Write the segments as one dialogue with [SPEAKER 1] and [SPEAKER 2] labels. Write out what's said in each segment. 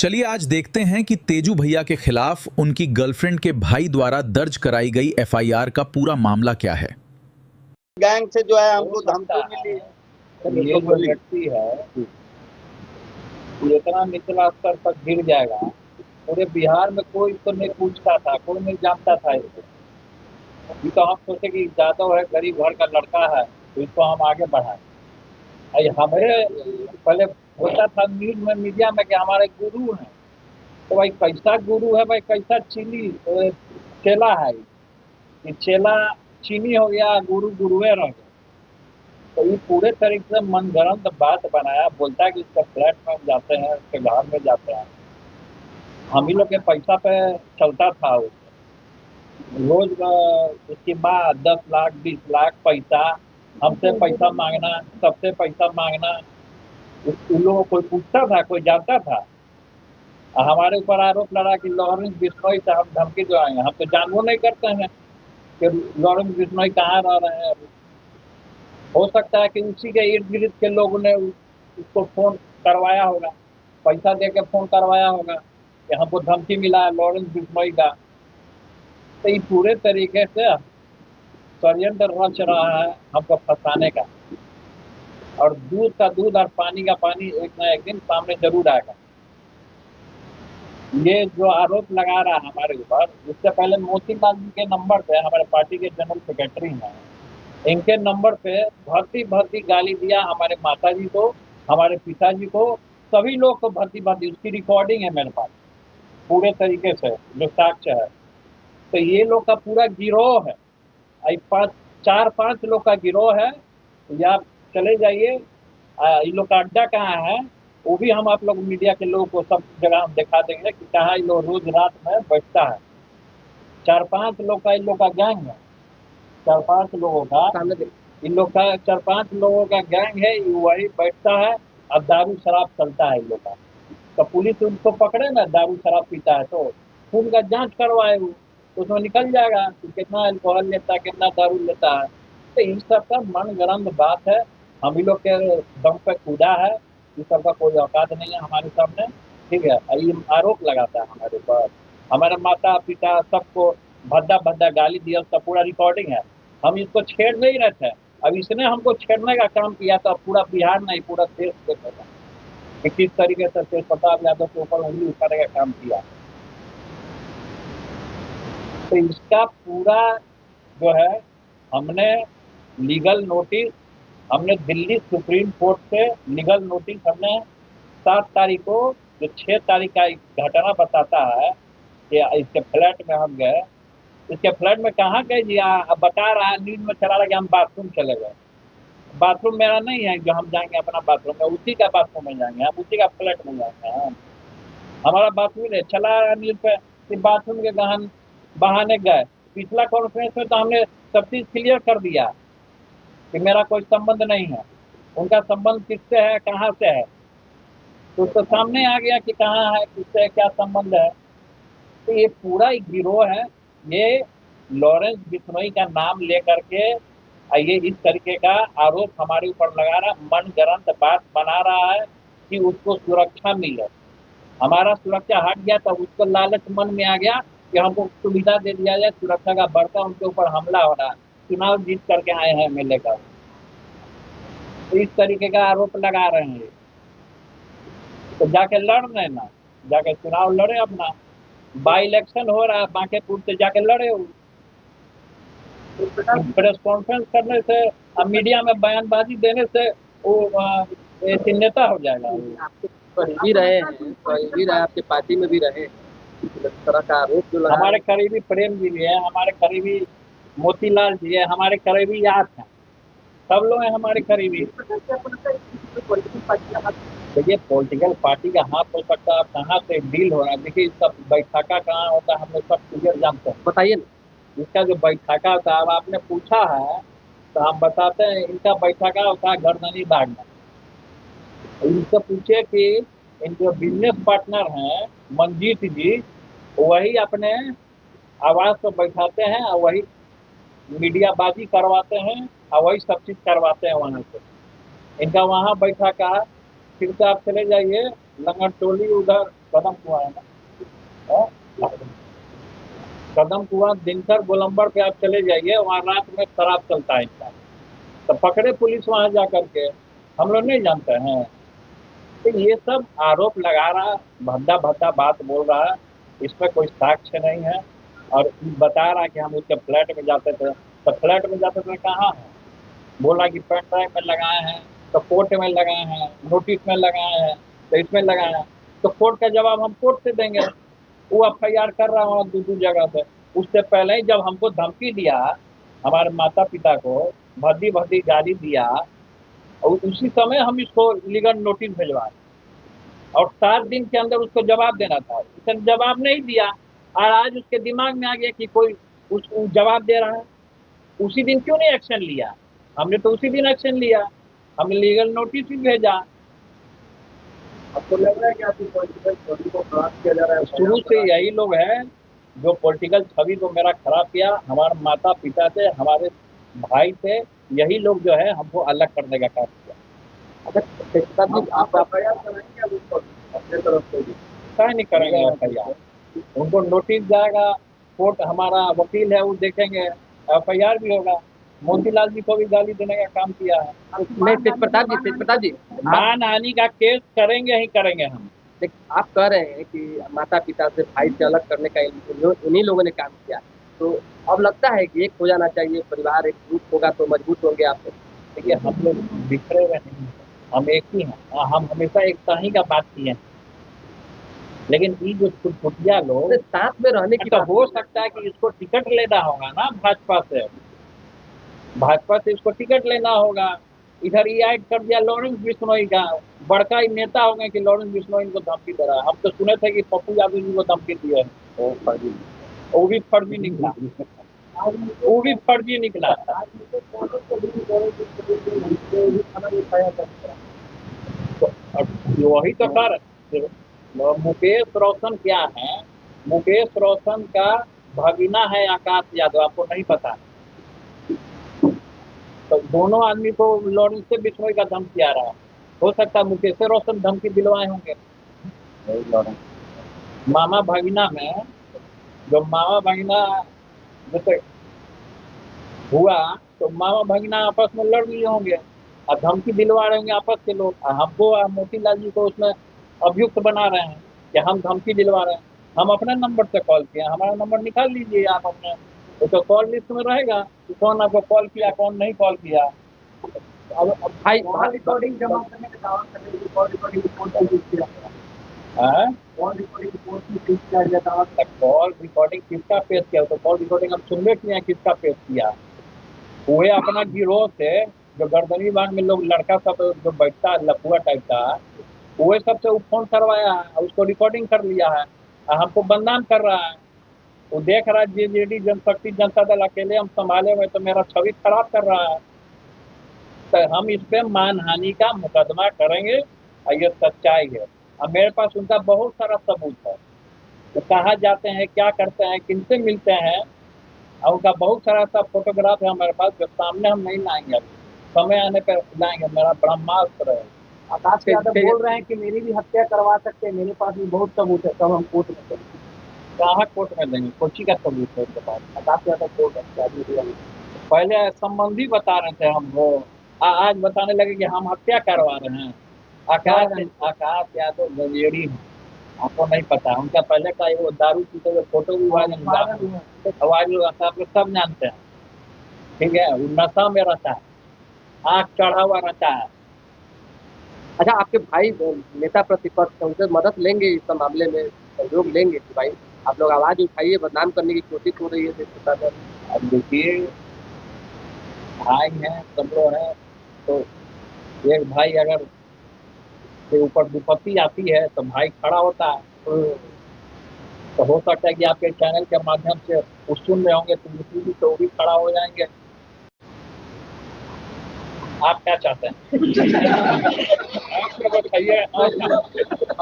[SPEAKER 1] चलिए आज देखते हैं कि तेजू भैया के खिलाफ उनकी गर्लफ्रेंड के भाई द्वारा दर्ज कराई गई एफआईआर का पूरा मामला क्या है।
[SPEAKER 2] गैंग से जो है हमको धमकी मिली।
[SPEAKER 3] ये जो व्यक्ति है ये इतना निचला स्तर तक गिर जाएगा। पूरे बिहार में कोई तो नहीं पूछता था, कोई नहीं जानता था इसको। ये तो हम सोचे कि यादव है, गरीब घर का लड़का है, तो इसको हम आगे बढ़ाएं। हमारे पहले होता था न्यूज में, मीडिया में कि हमारे गुरु हैं, तो भाई कैसा गुरु है, भाई कैसा चेला है। ये चेला चीनी हो गया, गुरु गुरुए रह गया। तो ये पूरे तरीके से मनगढ़ंत बात बनाया। बोलता है कि इसका फ्लैट में हम जाते हैं, उसके घर में जाते हैं। हम ही लोग के पैसा पे चलता था वो। रोज उसकी माँ 10 लाख 20 लाख पैसा, हमसे पैसा मांगना, सबसे पैसा मांगना। उन लोगों को कोई पूछता था, कोई जानता था? हमारे ऊपर आरोप लगा कि लॉरेंस बिश्नोई से हम धमकी जो आएंगे। हम तो जानबूझ नहीं करते हैं कि लॉरेंस बिश्नोई कहाँ रह रहे हैं। हो सकता है कि उसी के इर्द गिर्द के लोगों ने उसको फोन करवाया होगा, पैसा दे के फोन करवाया होगा कि हमको धमकी मिला है लॉरेंस बिश्नोई का। तो ये पूरे तरीके से षड्यंत्र रच रहा है हमको फंसाने का। और दूध का दूध और पानी का पानी एक ना एक दिन सामने जरूर आएगा। ये जो आरोप लगा रहा है हमारे ऊपर, इससे पहले मोतीलाल जी के नंबर पे, हमारे पार्टी के जनरल सेक्रेटरी हैं, इनके नंबर पे भर्ती भर्ती गाली दिया हमारे माताजी को, हमारे पिताजी को, सभी लोग को भर्ती भर्ती। उसकी रिकॉर्डिंग है मेरे पास पूरे तरीके से, जो साक्ष्य है। तो ये लोग का पूरा गिरोह है, 4-5 लोग का गिरोह है। या चले जाइए, इन लोग का अड्डा कहाँ है वो भी हम आप लोग मीडिया के लोगों को सब जगह हम दिखा देंगे कि कहाँ इन लोग रोज रात में बैठता है। 4-5 लोग का इन लोग का गैंग है, 4-5 लोगों का इन लोग का 4-5 लोगों का गैंग है। वही बैठता है और दारू शराब चलता है इन लोग का। तो पुलिस उनको पकड़े ना दारू शराब पीता है तो खून का जांच करवाए वो, तो उसमें निकल जाएगा कि कितना अल्कोहल लेता है, कितना दारू लेता है। तो इन सब का मनगढ़ंत बात है। हम ही लोग के दम पे कूदा है, इस सब का कोई औकात नहीं है हमारे सामने। ठीक है, ये आरोप लगाता है हमारे ऊपर। हमारे माता पिता सबको भद्दा भद्दा गाली दिया, उसका पूरा रिकॉर्डिंग है। हम इसको छेड़ नहीं रहे थे, अब इसने हमको छेड़ने का काम किया तो पूरा बिहार नहीं पूरा देश देखेगा कि किस तरीके से तेज प्रताप यादव के ऊपर उंगली उठाने का काम किया। तो इसका पूरा जो है, हमने लीगल नोटिस, हमने दिल्ली सुप्रीम कोर्ट से लीगल नोटिस हमने 7 तारीख को, जो 6 तारीख का घटना बताता है कि इसके फ्लैट में हम गए। इसके फ्लैट में कहाँ गए जी? अब बता रहा है, न्यूज में चला रहा कि हम बाथरूम चले गए। बाथरूम मेरा नहीं है जो हम जाएंगे अपना बाथरूम में, उसी का बाथरूम में जाएंगे, हम उसी का फ्लैट में जाएंगे। हम हमारा बाथरूम है, चला रहा न्यूज पे कि बाथरूम के गहन बहाने गए। पिछला कॉन्फ्रेंस में तो हमने सब चीज क्लियर कर दिया कि मेरा कोई संबंध नहीं है, उनका संबंध किससे है, कहाँ से है, तो सामने आ गया कि कहाँ है, किससे क्या संबंध है। तो ये पूरा एक गिरोह है, ये लॉरेंस बिश्नोई का नाम लेकर के ये इस तरीके का आरोप हमारे ऊपर लगा रहा, मनगढ़ंत बात बना रहा है कि उसको सुरक्षा मिले। हमारा सुरक्षा हट गया तो उसको लालच मन में आ गया कि हमको सुविधा दे दिया जाए, सुरक्षा का बढ़ता उनके ऊपर हमला हो रहा है, चुनाव जीत करके आए हैं एमएलए का। तो इस तरीके का आरोप लगा रहे हैं। तो जाके लड़ रहे ना, जाके चुनाव लड़े अपना। बाई इलेक्शन हो रहा है बांकेपुर से, जाके लड़े हो। प्रेस कॉन्फ्रेंस करने से, अब मीडिया में बयानबाजी देने से वो नेता हो जाएगा।
[SPEAKER 2] करीबी रहे हैं, करीबी रहे, आपके पार्टी में भी रहे, इस तरह का आरोप जो लगा।
[SPEAKER 3] हमारे करीबी प्रेम जी भी है, हमारे करीबी मोतीलाल जी है, हमारे करीबी याद हैं, सब लोग हैं हमारे करीबी। देखिए पॉलिटिकल पार्टी का हाथ हो सकता है, कहाँ से डील हो रहा है। देखिए इसका बैठका कहाँ होता है हम लोग सब क्लियर जानते हैं।
[SPEAKER 2] बताइए ना,
[SPEAKER 3] इसका जो बैठका होता है, अब आपने पूछा है तो हम बताते हैं। इनका बैठका होता है गर्दनी बाग में। इनसे पूछे कि इनके बिजनेस पार्टनर हैं मंजीत जी, वही अपने आवास पर बैठाते हैं और वही मीडियाबाजी करवाते हैं और वही सब चीज करवाते हैं वहाँ से। इनका वहाँ बैठा का, फिर से आप चले जाइए लंगरटोली, उधर कदम कुआं है ना, हाँ? कदम कुआं दिनकर गोलंबर पे आप चले जाइए, वहाँ रात में शराब चलता है इनका। तो पकड़े पुलिस वहाँ जा करके, हम लोग नहीं जानते हैं। तो ये सब आरोप लगा रहा, भद्दा भद्दा बात बोल रहा है, इसमें कोई साक्ष्य नहीं है। और बता रहा कि हम उसके फ्लैट में जाते थे, तो फ्लैट में जाते थे कहाँ है? बोला कि पेन ड्राइव में लगाए हैं, तो कोर्ट में लगाए हैं, नोटिस में लगाए हैं, तो इसमें लगाए हैं। तो कोर्ट का जवाब हम कोर्ट से देंगे। वो FIR कर रहा हूँ दूसरी जगह पे। उससे पहले ही जब हमको धमकी दिया, हमारे माता पिता को भद्दी भद्दी गाली दिया, और उसी समय हम इसको लीगल नोटिस भिजवाए, और 7 दिन के अंदर उसको जवाब देना था। उसने जवाब नहीं दिया, और आज उसके दिमाग में आ गया कि कोई उसको जवाब दे रहा है। उसी दिन क्यों नहीं एक्शन लिया? हमने तो उसी दिन एक्शन लिया, हमने लीगल नोटिस भी भेजा।
[SPEAKER 2] आपको लग रहा है कि आपकी पॉलिटिकल छवि को खराब किया जा रहा है?
[SPEAKER 3] शुरू से यही लोग हैं जो पॉलिटिकल छवि को मेरा खराब किया। हमारे माता पिता से, हमारे भाई से, यही लोग जो है हमको अलग करने का काम किया।
[SPEAKER 2] अच्छा, शेखर जी, आप FIR कराएंगे अब उस पर अपने तरफ से भी?
[SPEAKER 3] क्या नहीं करेंगे FIR? उनको नोटिस जाएगा, कोर्ट, हमारा वकील है वो देखेंगे, FIR भी होगा। मोतीलाल जी को भी गाली देने का काम किया है।
[SPEAKER 2] नहीं, तेज प्रताप जी,
[SPEAKER 3] मानहानि का केस करेंगे ही करेंगे हम।
[SPEAKER 2] आप कह रहे हैं कि माता पिता से, भाई से अलग करने का इन्हीं लोगों ने काम किया, तो अब लगता है कि एक हो जाना चाहिए परिवार, एक ग्रुप होगा तो मजबूत होंगे आप।
[SPEAKER 3] देखिए, हम लोग बिखरे हुए नहीं हैं, हम एक ही हैं। हम हमेशा एकता ही का बात किए हैं। लेकिन ये जो छुटपुटिया लोग,
[SPEAKER 2] साथ में रहने की
[SPEAKER 3] तो
[SPEAKER 2] बात
[SPEAKER 3] हो सकता है कि इसको टिकट लेना होगा ना भाजपा से इसको टिकट लेना होगा। इधर ये ऐड कर दिया लॉरेंस बिश्नोई का, बड़का ही नेता हो गए कि लॉरेंस बिश्नोई इनको धमकी दे रहा है। हम तो सुने थे कि पप्पू यादव जी को धमकी दिए, वो भी फर्जी निकला, वो भी फर्जी निकला। तो वही तो सर, मुकेश रोशन क्या है? मुकेश रोशन का भगीना है आकाश यादव, आपको नहीं पता? तो दोनों आदमी को लॉरेंस से बिश्नोई का धमकी आ रहा है। हो सकता है मुकेश रोशन धमकी दिलवाए होंगे। मामा भगीना में, जो मामा भगीना जैसे हुआ, तो मामा भगीना आपस में लड़ लिए होंगे और धमकी दिलवा रहे होंगे आपस के लोग। हमको मोतीलाल जी को उसमें अभियुक्त बना रहे हैं कि हम धमकी दिलवा रहे हैं। हम अपने नंबर से कॉल किए, हमारा नंबर निकाल लीजिए आप अपने, तो कॉल लिस्ट में रहेगा कि कौन आपको कॉल किया, कौन नहीं कॉल किया।
[SPEAKER 2] अब भाई
[SPEAKER 3] रिकॉर्डिंग जमा करने का दावा करने की, call recording report call recording report की पेश किया गया दावा। कॉल रिकॉर्डिंग किसका पेश किया? तो कॉल रिकॉर्डिंग हम सुनने किए हैं, किसका पेश किया? वो अपना गिरोह से, जो गर्दनी बाग में लोग लड़का सब जो बैठता है लफुआ टाइप का, वो सबसे वो फोन करवाया है, उसको रिकॉर्डिंग कर लिया है, हमको बदनाम कर रहा है। वो देख रहा है JJD जनशक्ति जनता दल अकेले हम संभाले हुए, तो मेरा छवि खराब कर रहा है। तो हम इस पे मानहानि का मुकदमा करेंगे, और ये सच्चाई है। अब मेरे पास उनका बहुत सारा सबूत है, वो कहाँ जाते हैं, क्या करते हैं, किनसे मिलते हैं, और उनका बहुत सारा सा फोटोग्राफ है हमारे पास, जो सामने हम नहीं लाएंगे, अभी समय आने पर लाएंगे। मेरा ब्रह्मास्त्र है। आकाश यादव बोल रहे हैं कि मेरी भी हत्या करवा सकते हैं, मेरे पास भी बहुत सबूत है, तब हम कोर्ट में देंगे। कहाँ कोर्ट में देंगे? कोची का सबूत है उनके पास? आकाश यादव बोल रहे हैं, पहले संबंधी बता रहे थे हम, वो आज बताने लगे कि हम हत्या करवा रहे हैं। आकाश यादव गंजेड़ी है, आपको नहीं पता? उनका पहले का वो दारू पीते हुए फोटो भी वायरल हुआ, आप लोग सब जानते हैं। ठीक है, वो नशा में रहता है, आँख चढ़ा हुआ रहता है।
[SPEAKER 2] अच्छा, आपके भाई नेता प्रतिपक्ष, उनसे मदद लेंगे इस मामले में, सहयोग लेंगे कि भाई आप लोग आवाज उठाइए, बदनाम करने की कोशिश हो रही है देश।
[SPEAKER 3] अब देखिए, भाई हैं, सब लोग हैं, तो एक भाई अगर के ऊपर विपत्ति आती है तो भाई खड़ा होता है। तो हो सकता है कि आपके चैनल के माध्यम से वो सुन रहे होंगे, तो वो भी खड़ा हो जाएंगे। आप क्या चाहते हैं? आप लोग बताइए।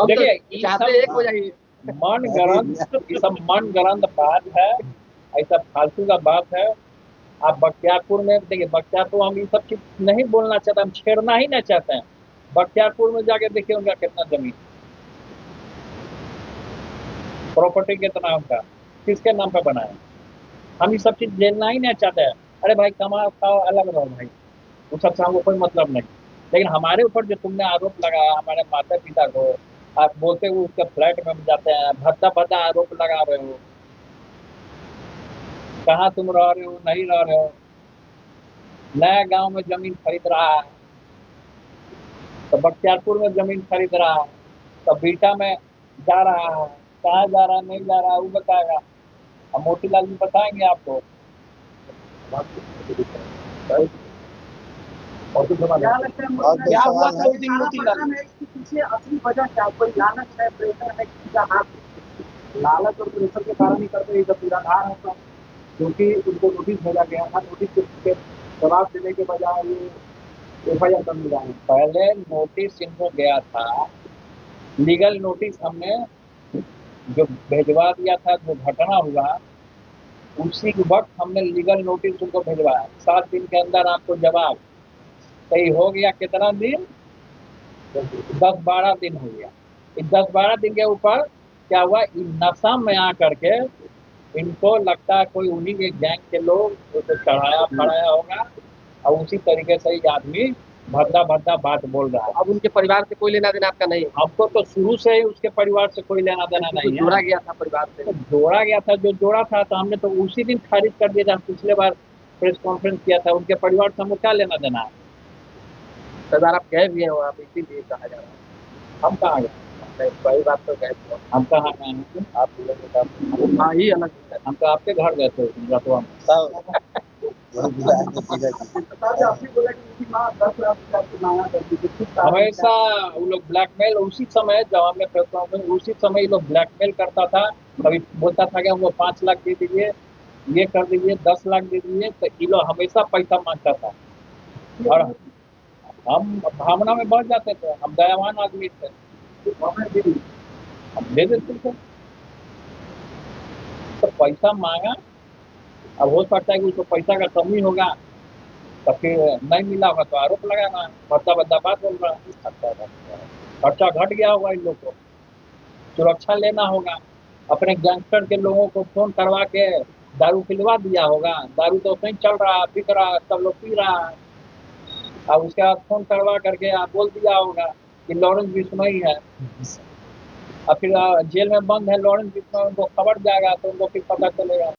[SPEAKER 3] देखिए,
[SPEAKER 2] चाहते एक हो जाइए।
[SPEAKER 3] मन गरंत, ये सब मन गरंत बात है, ऐसा फालतू का बात है। आप बख्तियारपुर में देखिए, बख्तियारपुर हम ये सब चीज नहीं बोलना चाहते, हम छेड़ना ही नहीं चाहते हैं। बख्तियारपुर में जाके देखिए उनका कितना जमीन, प्रॉपर्टी कितना उनका, किसके नाम पे बनाया? हम ये सब चीज झेलना ही नहीं चाहते हैं। अरे भाई कमाओ खाओ अलग रहो भाई, उस सबसे हमको कोई मतलब नहीं। लेकिन हमारे ऊपर जो तुमने आरोप लगाया हमारे माता पिता को, आप बोलते हुए उसके फ्लैट में जाते हैं, भद्दा भद्दा आरोप लगा रहे हो। कहाँ तुम रह रहे हो, नहीं रह रहे हो। नया गांव में जमीन खरीद रहा है, तो बख्तियारपुर में जमीन खरीद रहा है, तो बीटा में जा रहा है, कहाँ जा रहा है नहीं जा रहा है वो बताएगा। अब मोतीलाल जी बताएंगे आपको। और कुछ बता
[SPEAKER 2] क्या
[SPEAKER 3] दो।
[SPEAKER 2] लगता है
[SPEAKER 4] और
[SPEAKER 2] क्या
[SPEAKER 4] कोई
[SPEAKER 2] हुआ
[SPEAKER 4] सवाल
[SPEAKER 2] था
[SPEAKER 4] है?
[SPEAKER 2] उस दिन मोतीलाल? इसके पीछे असली वजह क्या, कोई लालच है, प्रेशर है, किसी का हाथ? लालच और प्रेशर के कारण ही करते ये सब निराधार है सब, क्योंकि उनको नोटिस भेजा गया था। नोटिस के जवाब देने के बजाय ये एफआईआर कर दिया है।
[SPEAKER 3] पहले नोटिस इनको गया था, लीगल नोटिस हमने जो भेजवा दिया था, जो घटना हुआ उसी वक्त हमने लीगल नोटिस उनको भेजवाया। 7 दिन के अंदर आपको जवाब। सही हो गया कितना दिन? 10-12 दिन हो गया। इस 10-12 दिन के ऊपर क्या हुआ, इन नशा में आकर के इनको लगता है कोई उन्हीं के गैंग के लोग उसे चढ़ाया फड़ाया होगा, और उसी तरीके से ये आदमी भद्दा भद्दा बात बोल रहा है।
[SPEAKER 2] अब उनके परिवार से कोई लेना देना आपका नहीं है?
[SPEAKER 3] हमको तो शुरू से ही उसके परिवार से कोई लेना देना
[SPEAKER 2] कुछ
[SPEAKER 3] नहीं
[SPEAKER 2] जोड़ा
[SPEAKER 3] है।
[SPEAKER 2] गया था परिवार से?
[SPEAKER 3] तो जोड़ा गया था, जो जोड़ा था तो हमने तो उसी दिन खारिज कर दिया था। पिछले बार प्रेस कॉन्फ्रेंस किया था, उनके परिवार से हमको क्या लेना देना है?
[SPEAKER 2] कई बार आप गए भी हैं वहाँ पे, इसीलिए कहा जा रहा है।
[SPEAKER 3] हम कहाँ गए?
[SPEAKER 2] नहीं, वही बात तो गए थे
[SPEAKER 3] हम कहाँ गए हैं?
[SPEAKER 2] आप लोगों का। हाँ ही अलग है।
[SPEAKER 3] हम तो आपके घर गए थे रतवा में।
[SPEAKER 2] आपने बोला कि उनकी माँ 10 लाख रुपया आपको मांगा करती थी, किस कारण?
[SPEAKER 3] हमेशा वो लोग ब्लैकमेल, उसी समय जब हमने प्रेस कॉन्फ्रेंस, उसी समय ये लोग ब्लैकमेल करता था। कभी बोलता था कि हमको 5 लाख दे दीजिए, ये कर दीजिए, 10 लाख दे दीजिए, तो ये लोग हमेशा पैसा मांगता था। और हम भावना में बढ़ जाते थे, हम दयावान आदमी थे, हम दे देते थे। तो पैसा मांगा, अब हो सकता है कि उसको पैसा का कमी होगा, तो फिर नहीं मिला होगा तो आरोप लगाना, भद्दा भद्दा बात बोल रहा है। खर्चा घट गया होगा इन लोग को, सुरक्षा लेना होगा, अपने गैंगस्टर के लोगों को फोन करवा के दारू पिलवा दिया होगा। दारू तो कहीं चल रहा है, बिक रहा है, सब लोग पी रहा है। अब उसके बाद फोन करवा करके आप बोल दिया होगा कि लॉरेंस बिश्नोई है, और फिर जेल में बंद है लॉरेंस बिश्नोई, उनको खबर जाएगा तो उनको फिर पता चलेगा।